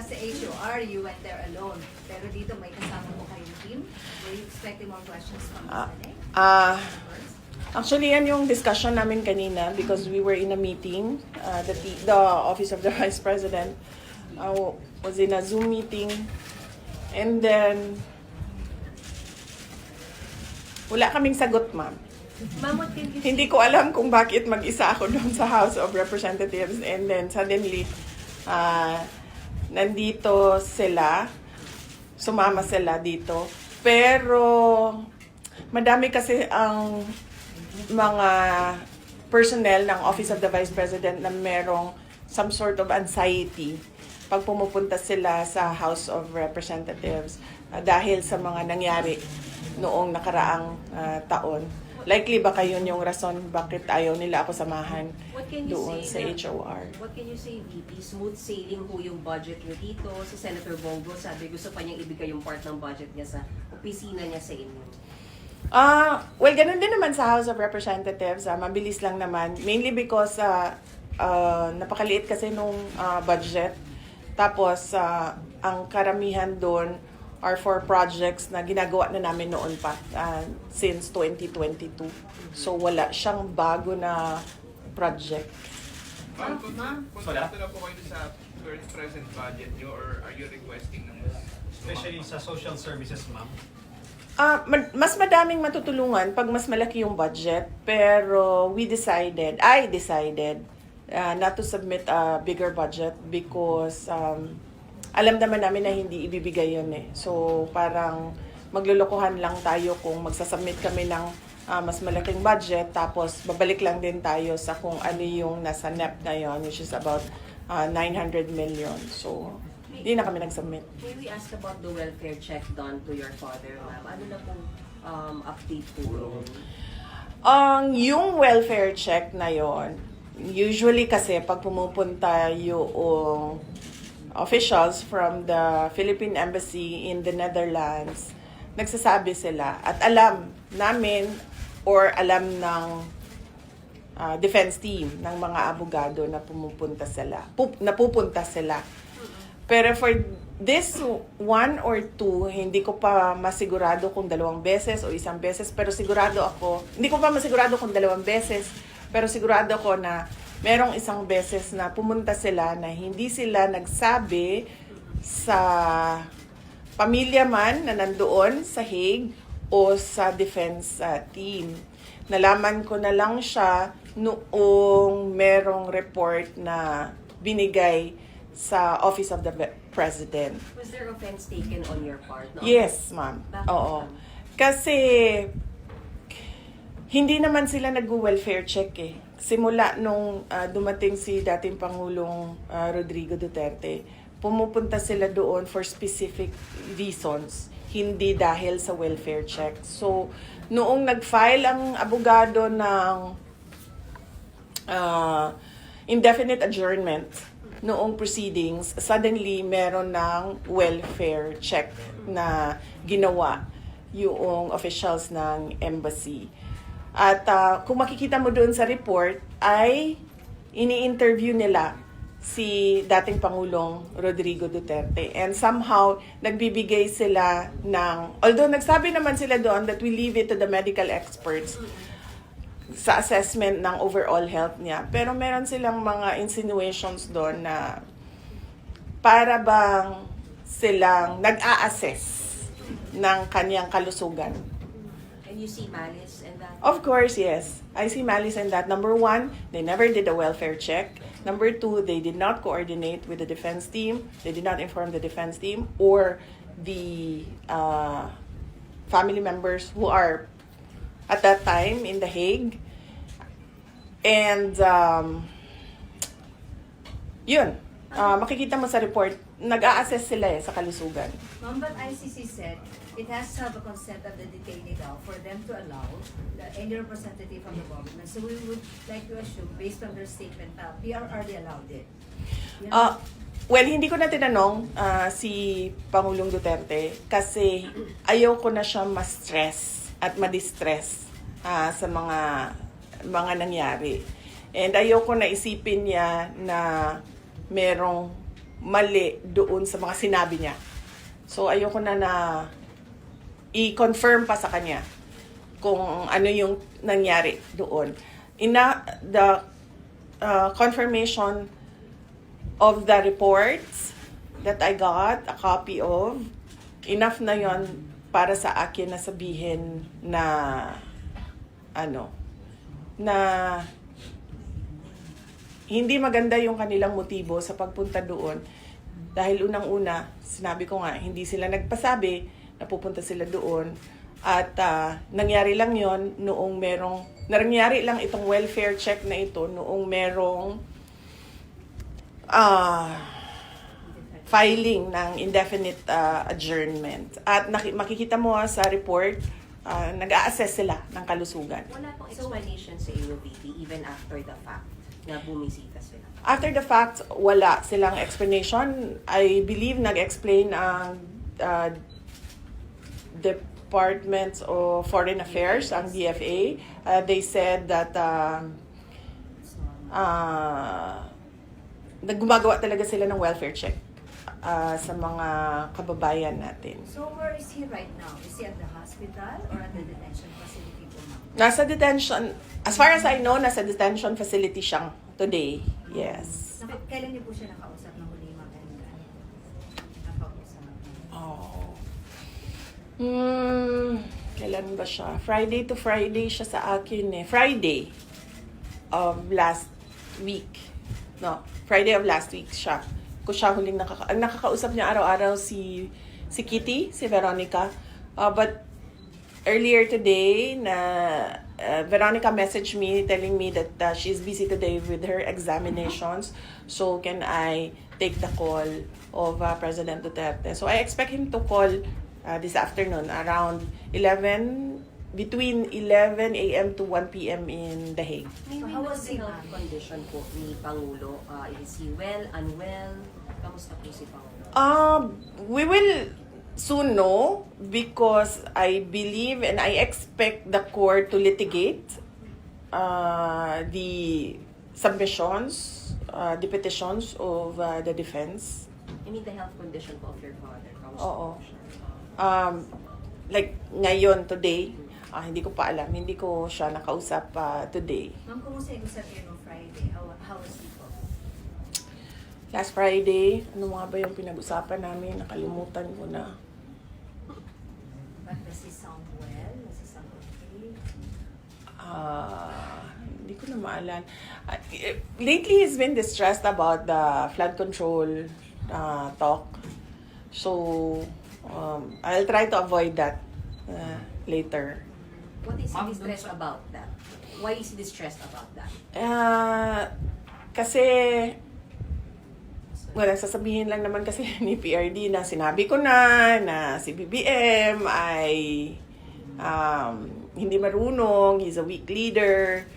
sa HOR, you went there alone. Pero dito may kasama mo kayong team. Were you expecting more questions from Ms. Lene? Actually, yan yung discussion namin kanina because we were in a meeting. The Office of the Vice President was in a Zoom meeting. And then, wala kaming sagot, ma'am. Ma'am, what can you Hindi ko alam kung bakit mag-isa ako doon sa House of Representatives. And then, suddenly, nandito sila. Sumama sila dito. Pero, madami kasi ang mga personnel ng Office of the Vice President na merong some sort of anxiety pag pumupunta sila sa House of Representatives dahil sa mga nangyari noong nakaraang taon. Likely baka yun yung rason bakit ayaw nila ako samahan doon sa HOR. What can you say, VP? Smooth sailing ho yung budget niyo dito. Si Senator Bongo sabi gusto pa niyang ibigay yung part ng budget niya sa opisina niya sa inyo. Well, ganun din naman sa House of Representatives. Mabilis lang naman. Mainly because napakaliit kasi nung budget. Tapos, ang karamihan doon are for projects na ginagawa na namin noon pa since 2022. So, wala siyang bago na project. Ma'am, kontrata na po kayo sa current present budget niyo or are you requesting ng Especially sa social services, ma'am. Mas madaming matutulungan pag mas malaki yung budget, pero I decided not to submit a bigger budget because alam naman namin na hindi ibibigay yun eh. So parang maglulukuhan lang tayo kung magsasubmit kami ng mas malaking budget, tapos babalik lang din tayo sa kung ano yung nasa NEP na yun, which is about 900 million. So hindi na kami nag-submit. May we ask about the welfare check done to your father, ma'am? Ano na pong update po? Yung welfare check na yon, usually kasi pag pumupunta yung officials from the Philippine Embassy in the Netherlands, nagsasabi sila at alam namin or alam ng defense team ng mga abogado na pupunta sila. Pero for this one or two, hindi ko pa masigurado kung 2 beses o 1 beses. Pero sigurado ako, hindi ko pa masigurado kung 2 beses. Pero sigurado ako na merong 1 beses na pumunta sila na hindi sila nagsabi sa pamilya man na nandoon sa Hague o sa defense team. Nalaman ko na lang siya noong merong report na binigay sa Office of the President. Was there offense taken on your part? No? Yes, ma'am. Bakit, Oo. ma'am? Kasi hindi naman sila nag-welfare check eh. Simula nung dumating si dating Pangulong Rodrigo Duterte, pumupunta sila doon for specific reasons, hindi dahil sa welfare check. So, noong nag-file ang abogado ng indefinite adjournment, noong proceedings, suddenly meron ng welfare check na ginawa yung officials ng embassy. At kung makikita mo doon sa report, ay ini-interview nila si dating Pangulong Rodrigo Duterte. And somehow, nagbibigay sila ng, although nagsabi naman sila doon that we leave it to the medical experts, sa assessment ng overall health niya. Pero meron silang mga insinuations doon na para bang silang nag-a-assess ng kanyang kalusugan. And you see malice in that? Of course, yes. I see malice in that. Number 1, they never did a welfare check. Number 2, they did not coordinate with the defense team. They did not inform the defense team or the family members who are at that time in The Hague. And yun, makikita mo sa report, nag-a-assess sila sa kalusugan. Ma'am, but ICC said it has to have a consent of the detainee daw for them to allow any representative from the government. So we would like to assume, based on their statement, PR already allowed it. Well, hindi ko na tinanong si Pangulong Duterte kasi ayaw ko na siya ma-stress at ma-distress sa mga nangyari. And ayaw ko na isipin niya na merong mali doon sa mga sinabi niya. So, ayoko na i-confirm pa sa kanya kung ano yung nangyari doon. The confirmation of the reports that I got, a copy of, enough na yon para sa akin na sabihin na na hindi maganda yung kanilang motibo sa pagpunta doon. Dahil unang-una, sinabi ko nga, hindi sila nagpasabi na pupunta sila doon. At nangyari lang yon noong nangyari lang itong welfare check na ito noong merong filing ng indefinite adjournment. At makikita mo sa report, nag-a-assess sila ng kalusugan. Wala pong explanation sa inyo, VP, even after the fact na bumisita sila. After the fact, wala silang explanation. I believe nag-explain ang Department of Foreign Affairs, ang DFA. They said that naggumagawa talaga sila ng welfare check sa mga kababayan natin. So where is he right now? Is he at the hospital or at the detention facility po, ma'am? Nasa detention, as far as I know, nasa detention facility siyang today. Yes. Kailan niyo po siya nakausap ng huli, ma'am? Nakausap. Oh. Kailan ba siya? Friday to Friday siya sa akin eh. Friday of last week. No, Friday of last week siya. Ko siya huling ang nakakausap niya araw-araw si Kitty, si Veronica. But earlier today, Veronica messaged me telling me that she's busy today with her examinations. So can I take the call of President Duterte? So I expect him to call this afternoon around between 11 a.m. to 1 p.m. in The Hague. May So how was the he, health ma'am? condition po ni Pangulo? Is he well, unwell? Kamusta po si Pangulo? We will soon know because I believe and I expect the court to litigate the submissions, the petitions of the defense. I mean, the health condition po of your father. Kamusta Oo. po siya? Like ngayon, today, hindi ko pa alam. Hindi ko siya nakausap today. Ma'am, kumusta yung usap niyo no Friday? How was he po? Last Friday, ano nga ba yung pinag-usapan namin? Nakalimutan ko na. But does he sound well? Does he sound okay? Hindi ko na maalala. Lately, he's been distressed about the flood control talk. So, I'll try to avoid that later. What is he Ma'am, distressed about that? Why is he distressed about that? Kasi, sasabihin lang naman kasi ni PRD na sinabi ko na si BBM ay hindi marunong, he's a weak leader,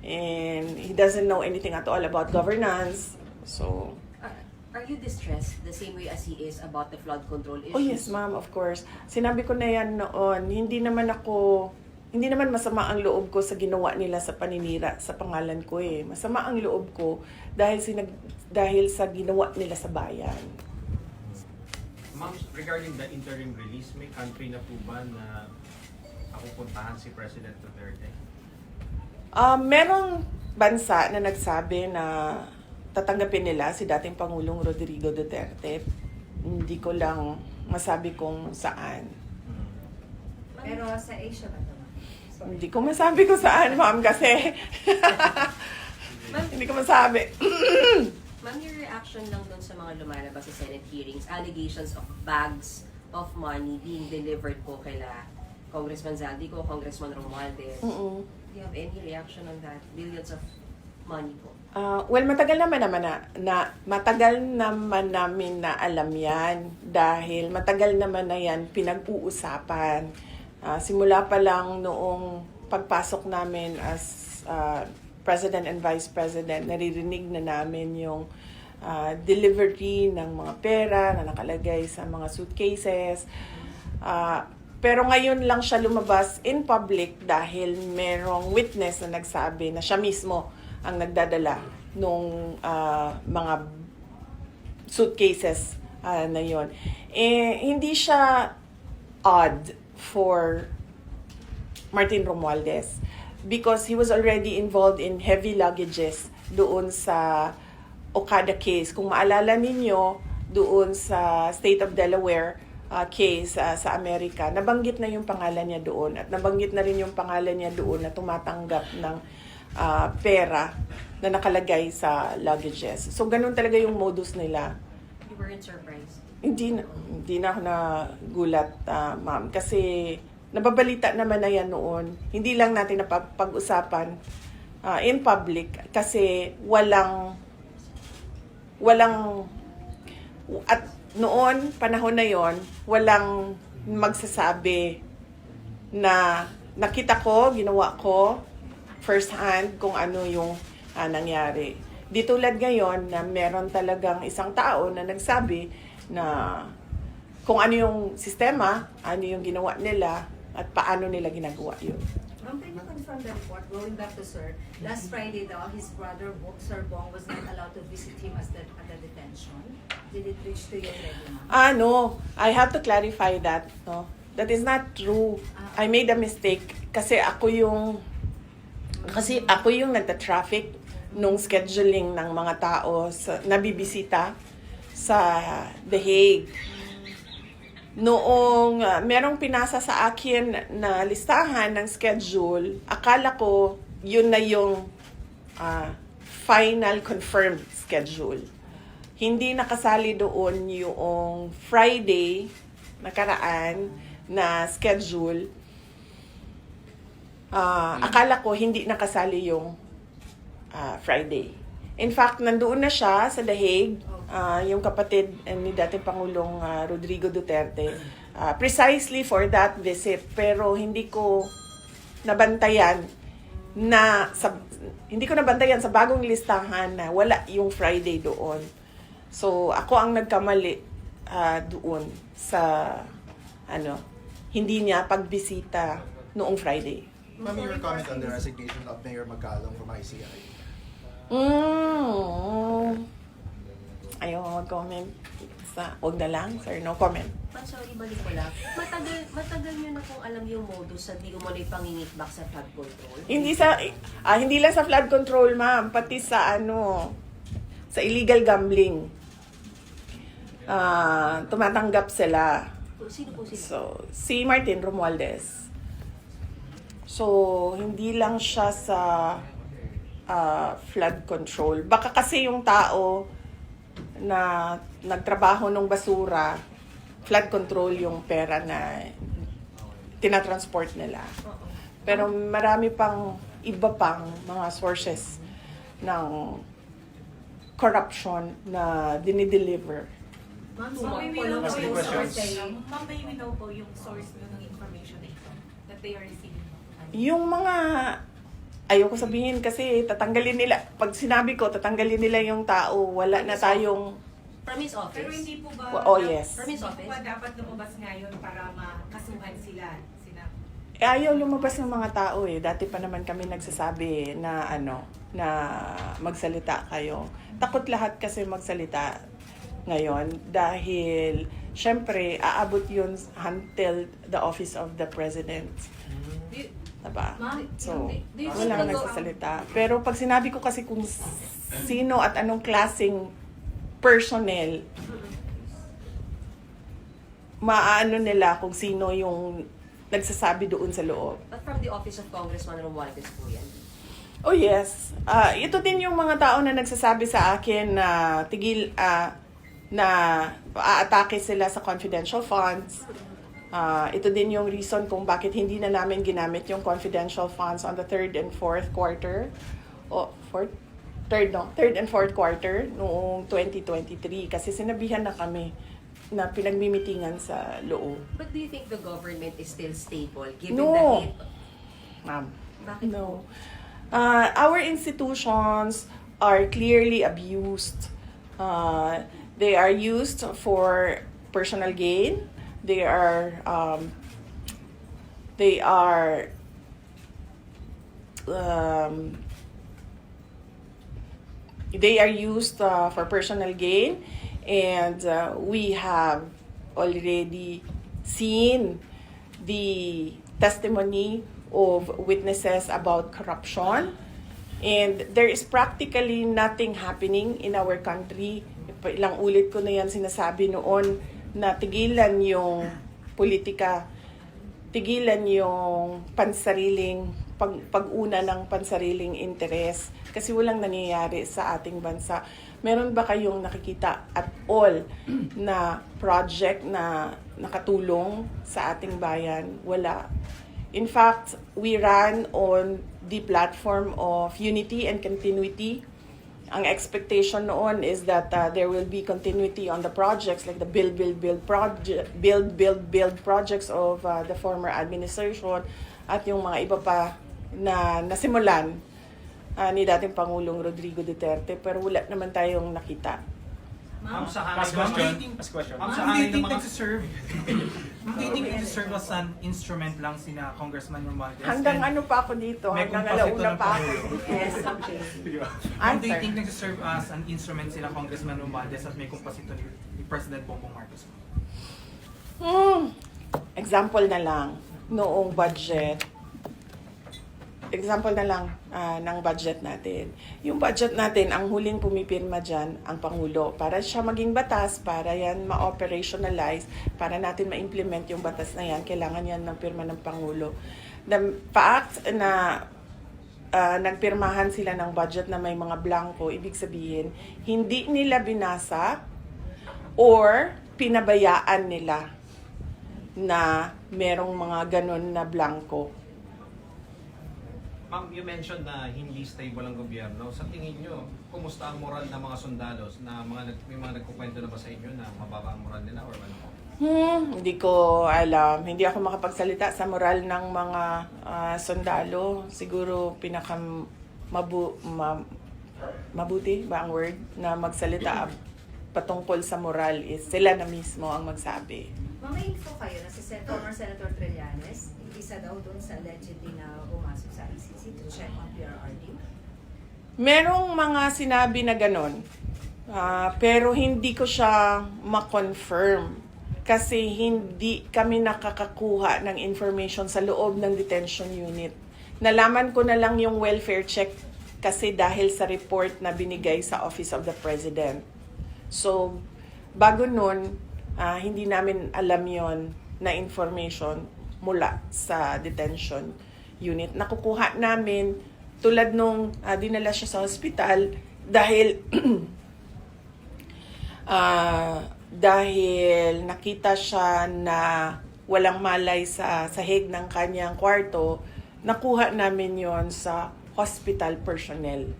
and he doesn't know anything at all about governance. So, Are you distressed the same way as he is about the flood control issues? oh yes, ma'am, of course. Sinabi ko na yan noon, hindi naman masama ang loob ko sa ginawa nila sa paninira sa pangalan ko eh. Masama ang loob ko dahil sa ginawa nila sa bayan. Ma'am, regarding the interim release, may country na po ba na pupuntahan si President Duterte? Merong bansa na nagsabi na tatanggapin nila si dating Pangulong Rodrigo Duterte. Hindi ko lang masabi kung saan. Pero sa Asia ba ito, ma'am? Hindi ko masabi kung saan, ma'am, kasi hindi ko masabi. Ma'am, your reaction lang doon sa mga lumalabas sa Senate hearings, allegations of bags of money being delivered po kaila Congressman Zaldico, Congressman Romualdez. Do you have any reaction on that? Billions of money po. Well, matagal naman namin na alam yan dahil matagal naman na yan pinag-uusapan. Simula pa lang noong pagpasok namin as President and Vice President, naririnig na namin yung delivery ng mga pera na nakalagay sa mga suitcases. Pero ngayon lang siya lumabas in public dahil merong witness na nagsabi na siya mismo ang nagdadala nung mga suitcases na yon. Eh, hindi siya odd for Martin Romualdez because he was already involved in heavy luggages doon sa Okada case. Kung maalala ninyo, doon sa State of Delaware case sa Amerika, nabanggit na yung pangalan niya doon at nabanggit na rin yung pangalan niya doon na tumatanggap ng pera na nakalagay sa luggages. So, ganun talaga yung modus nila. You weren't surprised? Hindi na ako nagulat, ma'am. Kasi nababalita naman na yan noon. Hindi lang natin napag-usapan in public kasi walang at noon, panahon na yon, walang magsasabi na nakita ko, ginawa ko first hand kung ano yung nangyari. Di tulad ngayon na meron talagang isang tao na nagsabi na kung ano yung sistema, ano yung ginawa nila, at paano nila ginagawa yun. Ma'am, can you confirm the report? Going back to Sir, last Friday daw, his brother, Sir Bong, was not allowed to visit him at the detention. Did it reach to you already, ma'am? No. I have to clarify that. No? That is not true. I made a mistake kasi ako yung nagta-traffic nung scheduling ng mga tao na bibisita sa The Hague. Noong merong pinasa sa akin na listahan ng schedule, akala ko yun na yung final confirmed schedule. Hindi nakasali doon yung Friday nakaraan na schedule. Akala ko hindi nakasali yung Friday. In fact, nandoon na siya sa The Hague, yung kapatid ni dating Pangulong Rodrigo Duterte, precisely for that visit. Pero hindi ko nabantayan sa bagong listahan na wala yung Friday doon. So, ako ang nagkamali doon sa hindi niya pagbisita noong Friday. Ma'am, your comment on the resignation of Mayor Magalong from ICI. Ayaw mag-comment. Huwag na lang, sir. No comment. Sorry, balik ko lang. Matagal nyo na kung alam yung modus sa di umano'y pangingitbak sa flood control? Hindi lang sa flood control, ma'am. Pati sa sa illegal gambling. Tumatanggap sila. Sino po sila? So, si Martin Romualdez. So, hindi lang siya sa flood control. Baka kasi yung tao na nagtrabaho ng basura, flood control yung pera na tinatransport nila. Pero marami pang iba pang mga sources ng corruption na dinideliver. Ma'am, Ma'am, may follow-up Last three po, sir, questions. saying- Ma'am, may we know po yung source nyo ng information na ito that they are receiving? Yung mga ayoko sabihin kasi tatanggalin nila. Pag sinabi ko, tatanggalin nila yung tao. Wala na tayong... From his office? Pero hindi po ba... Oh, yes. From his Hindi po office? ba dapat lumabas ngayon para makasuhan sila? Ayaw lumabas ng mga tao eh. Dati pa naman kami nagsasabi na na magsalita kayo. Takot lahat kasi magsalita ngayon dahil syempre aabot yun until the office of the president. Diba? Ma'am, So, do you think walang the nagsasalita. Pero pag sinabi ko kasi kung sino at anong klaseng personnel, maaano nila kung sino yung nagsasabi doon sa loob. But from the office of Congressman Romualdez po yan? Oh yes. Ito din yung mga tao na nagsasabi sa akin na na aatake sila sa confidential funds. Ito din yung reason kung bakit hindi na namin ginamit yung confidential funds on the third and fourth quarter. Third and fourth quarter noong 2023 kasi sinabihan na kami na pinagmimitingan sa loob. But do you think the government is still stable given No. the hit? Ma'am. Bakit No. Our institutions are clearly abused. They are used for personal gain. They are used for personal gain, And we have already seen the testimony of witnesses about corruption. And there is practically nothing happening in our country. Ilang ulit ko na yan sinasabi noon na tigilan yung politika, tigilan yung pag-una ng pansariling interes kasi walang nangyayari sa ating bansa. Meron ba kayong nakikita at all na project na nakatulong sa ating bayan? Wala. In fact, we ran on the platform of unity and continuity. Ang expectation noon is that there will be continuity on the projects like the build projects of the former administration at yung mga iba pa na nasimulan ni dating Pangulong Rodrigo Duterte, pero wala naman tayong nakita. Ma'am, sa Last question. Ma'am, do you think nagsiserve? Ma'am, do you think nagsiserve as an instrument lang sina Congressman Romualdez? Hanggang And ano pa ako dito? may Hanggang kumpasito alauna ng pa ako. Pangulo. Yes, okay. Ma'am, do you Answer. think nagsiserve as an instrument sila Congressman Romualdez at may kumpasito ni President Bongbong Marcos? Example na lang, noong budget, example na lang ng budget natin. Yung budget natin, ang huling pumipirma dyan, ang Pangulo. Para siya maging batas, para yan ma-operationalize, para natin ma-implement yung batas na yan, kailangan yan ng pirma ng Pangulo. The fact na nagpirmahan sila ng budget na may mga blanco, ibig sabihin, hindi nila binasa or pinabayaan nila na merong mga ganun na blanco. Ma'am, you mentioned na hindi stable ang gobyerno. Sa tingin nyo, kumusta ang moral ng mga sundalos na may mga nagkukwento na ba sa inyo na mababa ang moral nila or ano? Hindi ko alam. Hindi ako makapagsalita sa moral ng mga sundalo. Siguro mabuti ba ang word na magsalita patungkol sa moral is sila na mismo ang magsabi. May info kayo na si former Senator Trillanes, isa daw doon sa allegedly na pumasok sa ICC to check on PRRD. Merong mga sinabi na ganon, pero hindi ko siya ma-confirm kasi hindi kami nakakakuha ng information sa loob ng detention unit. Nalaman ko na lang yung welfare check kasi dahil sa report na binigay sa Office of the President. So, bago nun, hindi namin alam yon na information mula sa detention unit. Nakukuha namin tulad nung dinala siya sa hospital dahil dahil nakita siya na walang malay sa sahig ng kanyang kwarto, nakuha namin yon sa hospital personnel.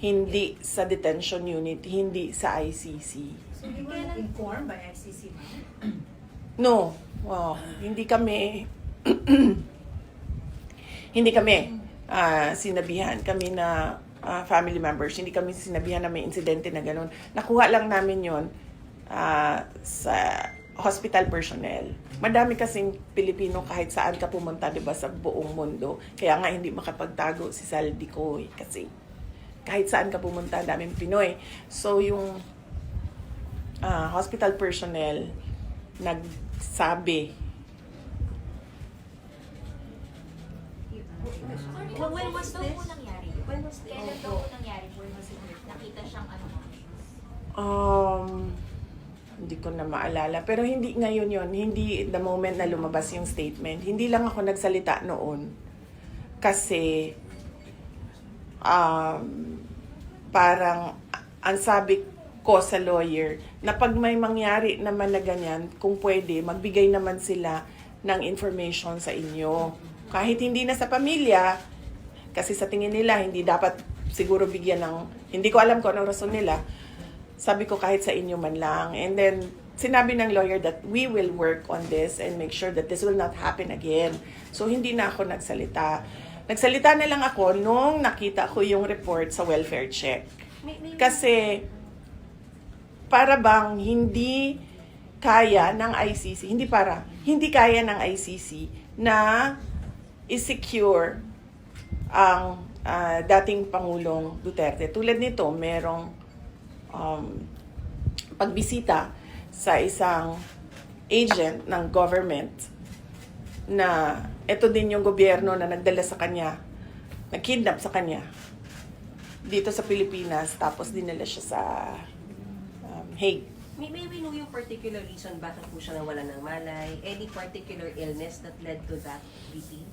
Hindi sa detention unit, hindi sa ICC. So, you were informed by ICC, ma'am? No, hindi kami sinabihan kami na family members, hindi kami sinabihan na may insidente na gano'n. Nakuha lang namin yon sa hospital personnel. Madami kasing Pilipino kahit saan ka pumunta, 'di ba, sa buong mundo. Kaya nga hindi makapagtago si Saldico kasi kahit saan ka pumunta, daming Pinoy. So yung hospital personnel nagsabi. When was this? Nangyari? When was this? Kailan daw po nangyari? When was it? Nakita siyang ano? Hindi ko na maalala. Pero hindi ngayon yon, hindi the moment na lumabas yung statement. Hindi lang ako nagsalita noon. Kasi, parang, ang sabi ko sa lawyer, na pag may mangyari naman na ganyan, kung pwede, magbigay naman sila ng information sa inyo. Kahit hindi na sa pamilya, kasi sa tingin nila, hindi dapat siguro bigyan ng, hindi ko alam kung anong rason nila, sabi ko kahit sa inyo man lang. And then, sinabi ng lawyer that we will work on this and make sure that this will not happen again. So, hindi na ako nagsalita. Nagsalita na lang ako nung nakita ko yung report sa welfare check. Kasi, para bang hindi kaya ng ICC, hindi kaya ng ICC na i-secure ang dating Pangulong Duterte. Tulad nito, merong pagbisita sa isang agent ng government na ito din yung gobyerno na nagdala sa kanya, nag-kidnap sa kanya dito sa Pilipinas, tapos dinala siya sa Hague. May we know yung particular reason bakit po siya nawala ng malay? Any particular illness that led to that, VP?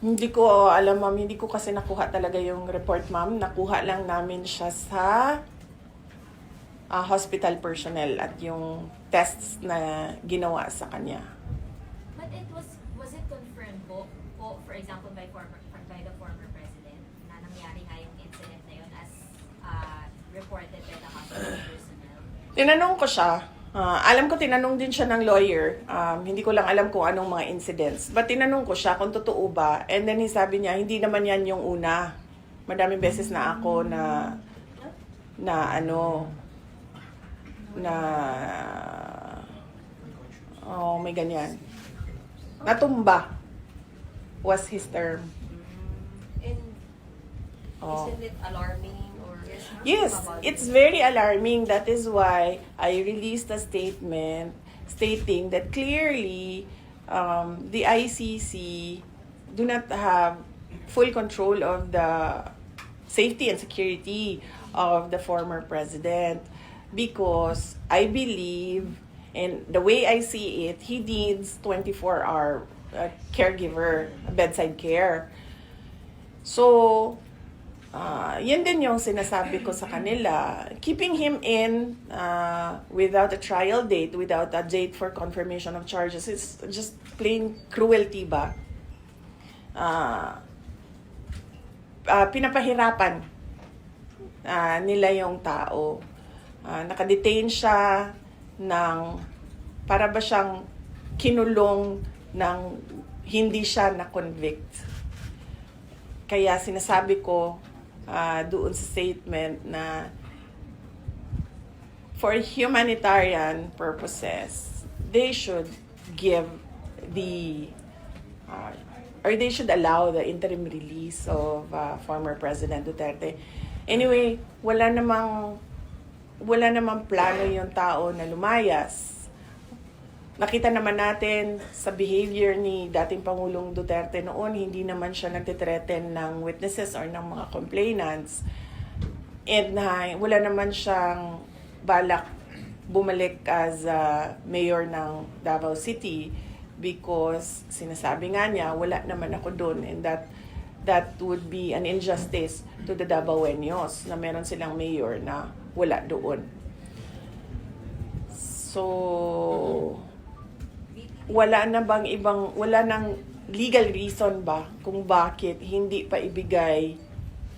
Hindi ko alam, ma'am. Hindi ko kasi nakuha talaga yung report, ma'am. Nakuha lang namin siya sa hospital personnel at yung tests na ginawa sa kanya. But was it confirmed po, for example, by the former president na nangyari nga yung incident na yun as reported by the hospital personnel? Tinanong ko siya. Alam ko tinanong din siya ng lawyer. Hindi ko lang alam kung anong mga incidents. But tinanong ko siya kung totoo ba. And then sabi niya, hindi naman yan yung una. Madaming beses na ako na may ganyan. Natumba was his term. And Oh. isn't it alarming or Yes, it's very alarming. That is why I released a statement stating that clearly the ICC do not have full control of the safety and security of the former president, because I believe, and the way I see it, he needs 24-hour caregiver, bedside care. So, yan din yung sinasabi ko sa kanila. Keeping him in without a trial date, without a date for confirmation of charges, is just plain cruelty ba? Pinapahirapan nila yung tao. Nakadetain siya ng, para ba siyang kinulong ng hindi siya na-convict. Kaya sinasabi ko doon sa statement na for humanitarian purposes, they should give the or they should allow the interim release of former President Duterte. Anyway, wala namang plano yung tao na lumayas. Nakita naman natin sa behavior ni dating Pangulong Duterte noon, hindi naman siya nagtitreten ng witnesses or ng mga complainants. And wala naman siyang balak bumalik as mayor ng Davao City, because sinasabi nga niya, wala naman ako doon, and that would be an injustice to the Davaoenos na meron silang mayor na wala doon. So, wala nang legal reason ba kung bakit hindi pa ibigay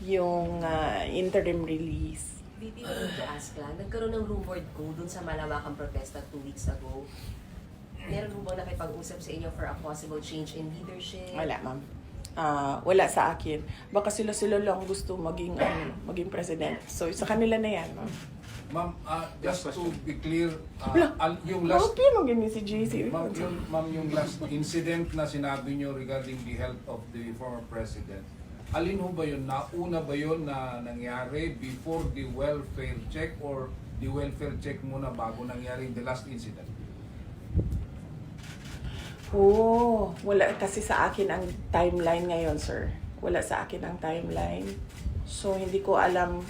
yung interim release? VP, I want to ask lang, nagkaroon ng rumored ko dun sa malawakang protesta 2 weeks ago. Meron mo ba nakipag-usap sa inyo for a possible change in leadership? Wala, ma'am. Wala sa akin. Baka sila lang gusto maging president. So, sa kanila na yan, ma'am. Ma'am, just to be clear, yung Last... last si JC. Ma'am, yung last incident na sinabi nyo regarding the health of the former president, alin ho ba yun? Nauna ba yun na nangyari before the welfare check, or the welfare check muna bago nangyari the last incident? Wala kasi sa akin ang timeline ngayon, sir. Wala sa akin ang timeline. So, hindi ko alam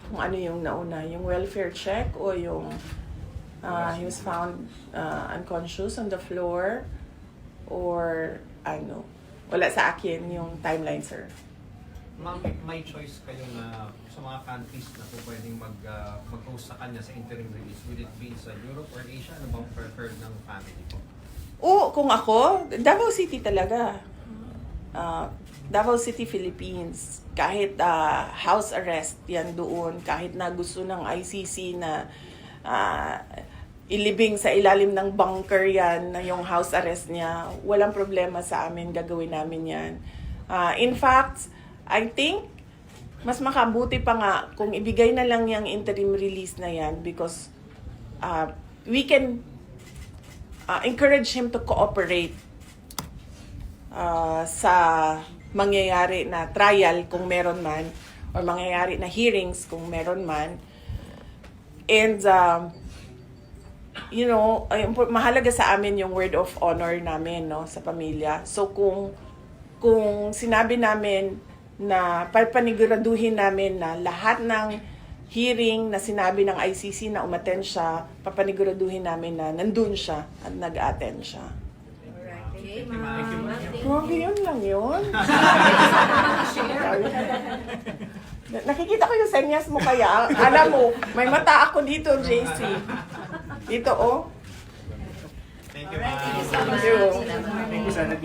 kung ano yung nauna, yung welfare check o yung he was found unconscious on the floor, or ano. Wala sa akin yung timeline, sir. Ma'am, may choice kayo na sa mga countries na po pwedeng mag-host sa kanya sa interim release. Would it be sa Europe or Asia? Ano bang preferred ng family po? Kung ako, Davao City talaga. Davao City, Philippines. Kahit house arrest yan doon, kahit na gusto ng ICC na ilibing sa ilalim ng bunker yan, na yung house arrest niya, walang problema sa amin, gagawin namin yan. In fact, I think, mas makabuti pa nga kung ibigay na lang yung interim release na yan, because we can encourage him to cooperate sa mangyayari na trial kung meron man, or mangyayari na hearings kung meron man. And, you know, mahalaga sa amin yung word of honor namin, no, sa pamilya. So, kung sinabi namin na papaniguraduhin namin na lahat ng hearing na sinabi ng ICC na umattend siya, papaniguraduhin namin na nandun siya at nag-attend siya. Alright, okay, Thank you, ma'am. Thank you, ma'am. Grabe yun lang yun. Nakikita ko yung senyas mo kaya. Alam mo, may mata ako dito, JC. Dito, oh. Thank you, Alright, thank you so ma'am. much. Thank you. Salamat. Thank you, Senator.